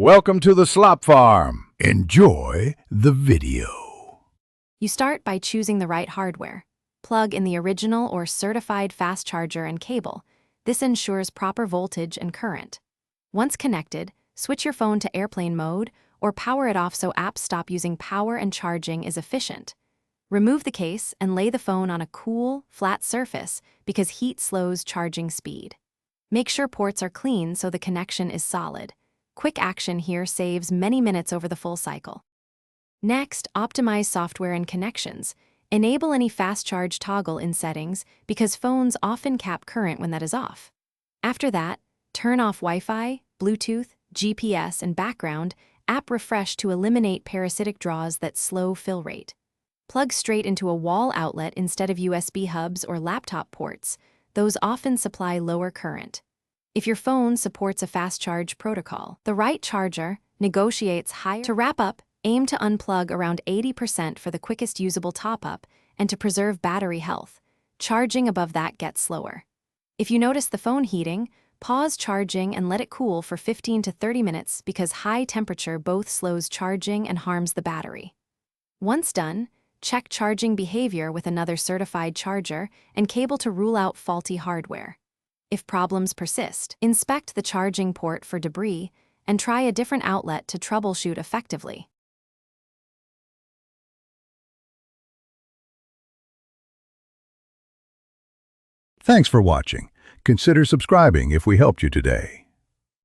Welcome to the Slop Farm. Enjoy the video. You start by choosing the right hardware. Plug in the original or certified fast charger and cable. This ensures proper voltage and current. Once connected, switch your phone to airplane mode or power it off so apps stop using power and charging is efficient. Remove the case and lay the phone on a cool, flat surface because heat slows charging speed. Make sure ports are clean so the connection is solid. Quick action here saves many minutes over the full cycle. Next, optimize software and connections. Enable any fast charge toggle in settings because phones often cap current when that is off. After that, turn off Wi-Fi, Bluetooth, GPS, and background app refresh to eliminate parasitic draws that slow fill rate. Plug straight into a wall outlet instead of USB hubs or laptop ports. Those often supply lower current. If your phone supports a fast charge protocol, the right charger negotiates higher. To wrap up, aim to unplug around 80% for the quickest usable top-up and to preserve battery health. Charging above that gets slower. If you notice the phone heating, pause charging and let it cool for 15 to 30 minutes because high temperature both slows charging and harms the battery. Once done, check charging behavior with another certified charger and cable to rule out faulty hardware. If problems persist, inspect the charging port for debris and try a different outlet to troubleshoot effectively. Thanks for watching. Consider subscribing if we helped you today.